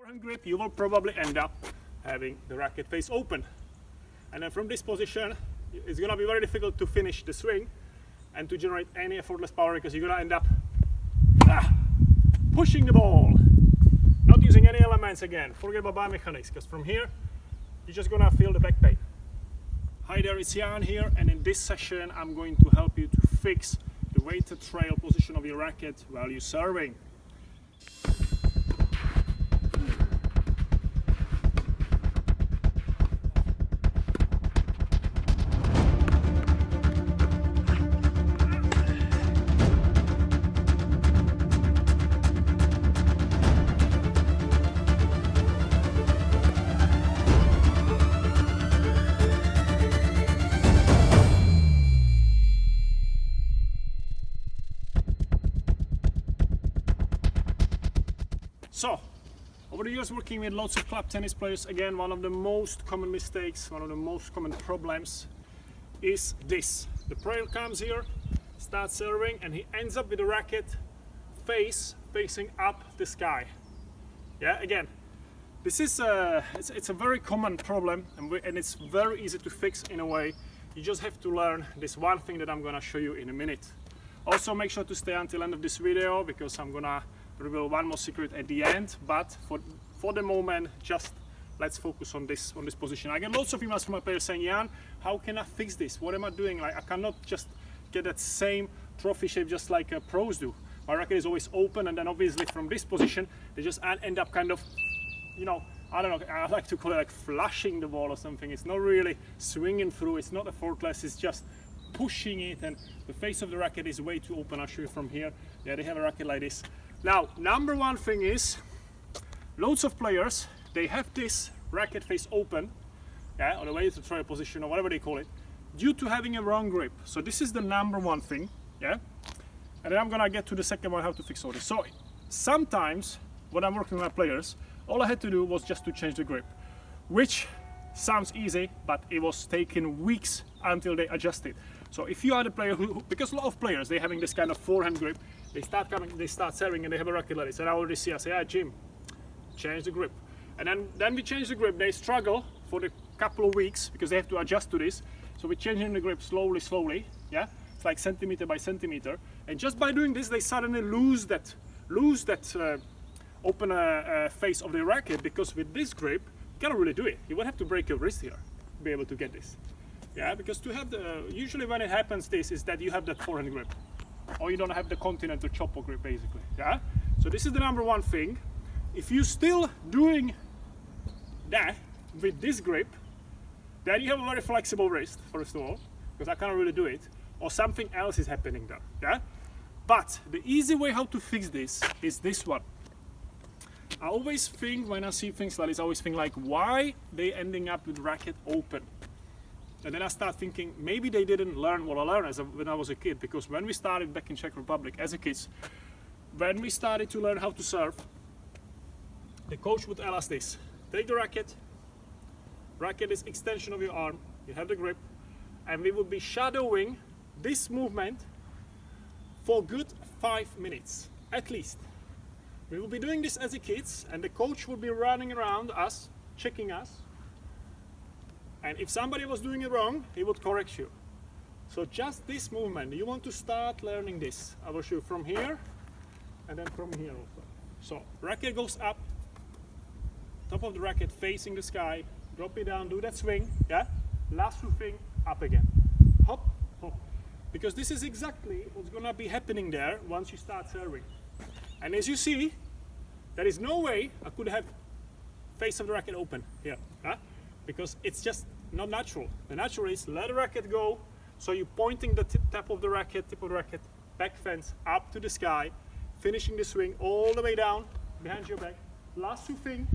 forehand grip, you will probably end up having the racket face open. And then from this position, it's going to be very difficult to finish the swing and to generate any effortless power, because you're going to end up pushing the ball, not using any elements again. Forget about biomechanics, because from here, you're just going to feel the back pain. Hi there, it's Jan here, and in this session, I'm going to help you to fix the weighted trail position of your racket while you're serving. So, over the years working with lots of club tennis players, again, one of the most common mistakes, one of the most common problems is this. The player comes here, starts serving, and he ends up with the racket facing up the sky. Yeah, again, this is it's a very common problem, and it's very easy to fix in a way. You just have to learn this one thing that I'm gonna show you in a minute. Also, make sure to stay until the end of this video, because I'm gonna reveal one more secret at the end, but for the moment, just let's focus on this position. I get lots of emails from my players saying, Jan, how can I fix this? What am I doing? Like, I cannot just get that same trophy shape just like pros do. My racket is always open, and then obviously from this position, they just end up kind of, you know, I don't know, I like to call it like flushing the ball or something. It's not really swinging through, it's not effortless, it's just pushing it, and the face of the racket is way too open. I'll show you from here. Yeah, they have a racket like this. Now, number one thing is, loads of players, they have this racket face open, yeah, or the weighted trail position, or whatever they call it, due to having a wrong grip. So this is the number one thing, yeah? And then I'm gonna get to the second one, how to fix all this. So sometimes, when I'm working with my players, all I had to do was just to change the grip, which sounds easy, but it was taking weeks until they adjusted. So if you are the player who, because a lot of players, they're having this kind of forehand grip, they start serving and they have a racket like this, and I already see, I say, Jim, change the grip. And then we change the grip, they struggle for a couple of weeks because they have to adjust to this. So we're changing the grip slowly, yeah? It's like centimeter by centimeter. And just by doing this, they suddenly lose that open face of the racket, because with this grip, you cannot really do it. You would have to break your wrist here to be able to get this. Yeah, because to have usually when it happens, this is that you have that forehand grip, or you don't have the continental chopper grip, basically. Yeah. So this is the number one thing. If you're still doing that with this grip, then you have a very flexible wrist, first of all, because I can't really do it, or something else is happening there. Yeah. But the easy way how to fix this is this one. I always think, when I see things like this, I always think like, why they ending up with racket open? And then I start thinking, maybe they didn't learn what I learned when I was a kid, because when we started back in Czech Republic as a kids, when we started to learn how to serve, the coach would tell us this: take the racket is extension of your arm, you have the grip, and we would be shadowing this movement for good 5 minutes, at least. We will be doing this as a kids, and the coach would be running around us, checking us. And if somebody was doing it wrong, he would correct you. So just this movement, you want to start learning this. I will show you from here, and then from here also. So racket goes up, top of the racket facing the sky, drop it down, do that swing, yeah? Last swing, up again. Hop, hop. Because this is exactly what's gonna be happening there once you start serving. And as you see, there is no way I could have face of the racket open here, huh? Because it's just not natural. The natural is let the racket go, so you're pointing the tip of the racket, back fence up to the sky, finishing the swing all the way down behind your back. Last swing,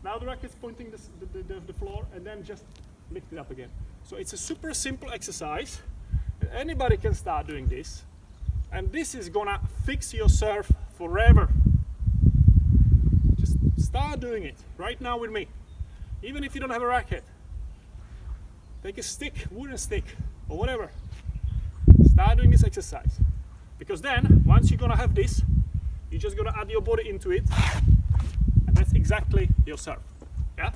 now the racket's pointing the floor, and then just lift it up again. So it's a super simple exercise. Anybody can start doing this, and this is gonna fix your serve forever. Just start doing it right now with me. Even if you don't have a racket, take a stick, wooden stick, or whatever. Start doing this exercise. Because then, once you're gonna have this, you're just gonna add your body into it, and that's exactly your serve. Yeah.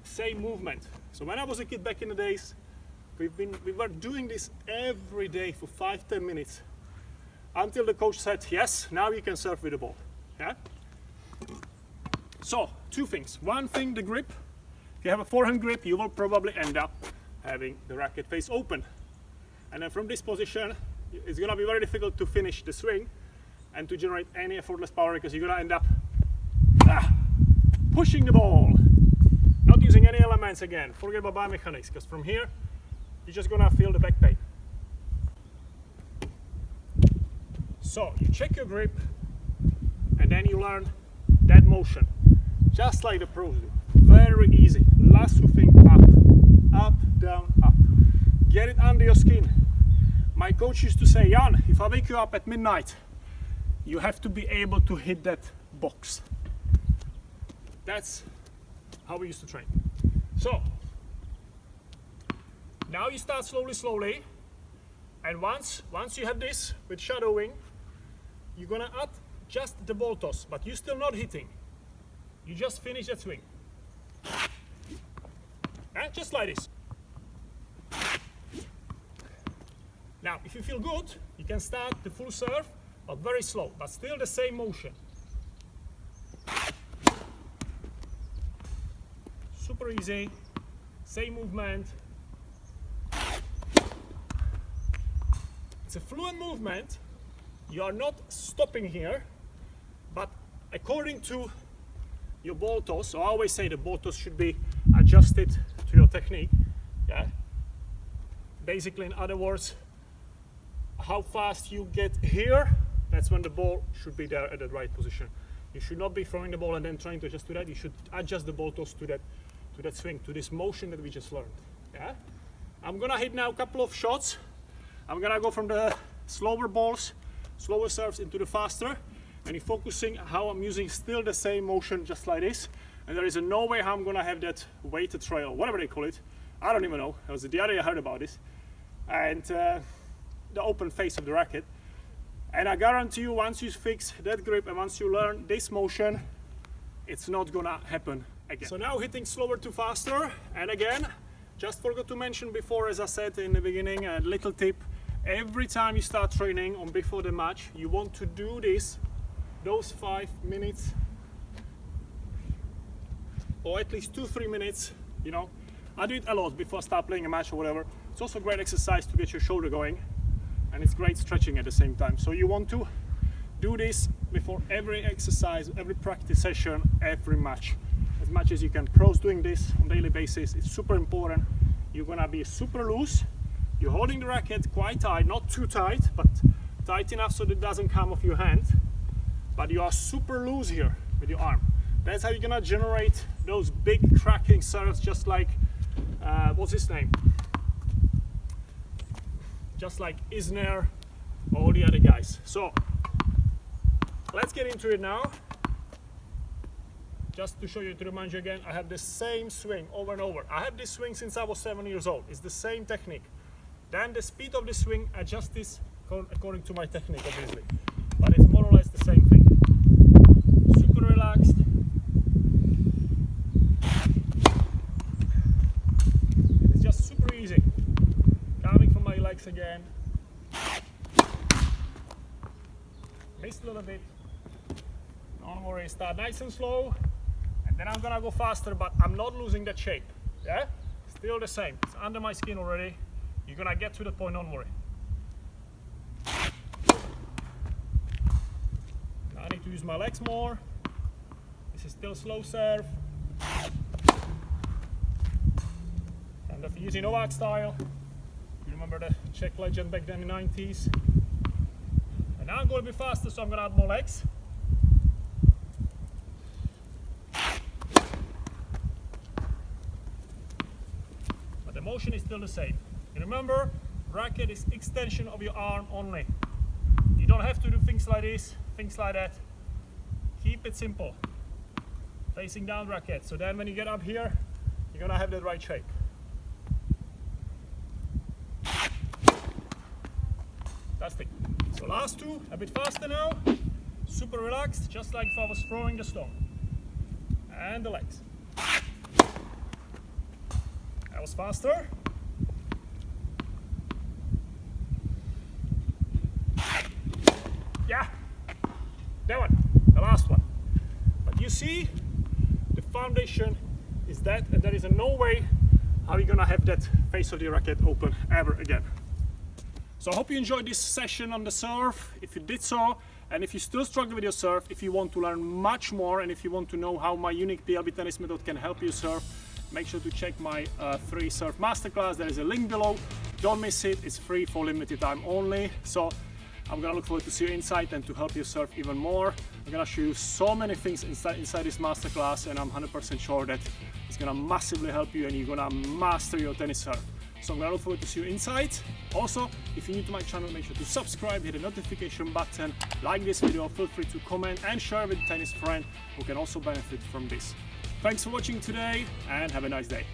Same movement. So when I was a kid back in the days, we were doing this every day for 5-10 minutes until the coach said, yes, now you can serve with the ball. Yeah. So 2 things. One thing, the grip. If you have a forehand grip, you will probably end up having the racket face open. And then from this position, it's going to be very difficult to finish the swing and to generate any effortless power, because you're going to end up pushing the ball. Not using any elements again. Forget about biomechanics, because from here, you're just going to feel the back pain. So you check your grip, and then you learn that motion. Just like the pros do. Very easy. Lasso thing up, up, down, up. Get it under your skin. My coach used to say, Jan, if I wake you up at midnight, you have to be able to hit that box. That's how we used to train. So, now you start slowly, and once you have this with shadowing, you're gonna add just the ball toss, but you're still not hitting. You just finish that swing. And just like this. Now, if you feel good, you can start the full serve, but very slow, but still the same motion. Super easy, same movement. It's a fluent movement. You are not stopping here, but according to your ball toss, so I always say the ball toss should be adjusted to your technique. Yeah. Basically, in other words, how fast you get here, that's when the ball should be there at the right position. You should not be throwing the ball and then trying to adjust to that. You should adjust the ball toss to that swing, to this motion that we just learned. Yeah. I'm gonna hit now a couple of shots. I'm gonna go from the slower balls, slower serves into the faster, and you're focusing how I'm using still the same motion, just like this. And there is no way how I'm gonna have that weighted trail, whatever they call it. I don't even know. It was the other day I heard about this. And the open face of the racket. And I guarantee you, once you fix that grip and once you learn this motion, it's not gonna happen again. So now hitting slower to faster, and again, just forgot to mention before, as I said in the beginning, a little tip. Every time you start training on before the match, you want to do this, those 5 minutes, or at least 2-3 minutes, you know. I do it a lot before I start playing a match or whatever. It's also a great exercise to get your shoulder going, and it's great stretching at the same time. So you want to do this before every exercise, every practice session, every match. As much as you can. Pros doing this on a daily basis, it's super important. You're gonna be super loose. You're holding the racket quite tight, not too tight, but tight enough so that it doesn't come off your hand. But you are super loose here with your arm. That's how you're gonna generate those big cracking serves, just like, what's his name? Just like Isner, all the other guys. So, let's get into it now. Just to show you, to remind you again, I have the same swing over and over. I have this swing since I was 7 years old. It's the same technique. Then the speed of the swing adjusts according to my technique, obviously. But it's more or less the same thing. Super relaxed. It's just super easy. Coming from my legs again. Missed a little bit. Don't worry, start nice and slow. And then I'm gonna go faster, but I'm not losing that shape. Yeah? Still the same. It's under my skin already. You're gonna get to the point, don't worry. Now I need to use my legs more. This is still slow serve. And if you're using Novak style, you remember the Czech legend back then in the 90s. And now I'm going to be faster, so I'm gonna add more legs. But the motion is still the same. And remember, racket is extension of your arm only. You don't have to do things like this, things like that. Keep it simple. Facing down racket. So then when you get up here, you're gonna have that right shape. Fantastic. So last two, a bit faster now. Super relaxed, just like if I was throwing the stone. And the legs. That was faster. Yeah, that one, the last one. But you see, the foundation is that, and there is no way how you're gonna have that face of the racket open ever again. So I hope you enjoyed this session on the serve. If you did so, and if you still struggle with your serve, if you want to learn much more, and if you want to know how my unique PLB tennis method can help you serve, make sure to check my free serve masterclass. There is a link below. Don't miss it. It's free for limited time only. So I'm gonna look forward to see you inside and to help you serve even more. I'm gonna show you so many things inside this masterclass, and I'm 100% sure that it's gonna massively help you and you're gonna master your tennis serve. So I'm gonna look forward to see you inside. Also, if you're new to my channel, make sure to subscribe, hit the notification button, like this video, feel free to comment and share with a tennis friend who can also benefit from this. Thanks for watching today and have a nice day.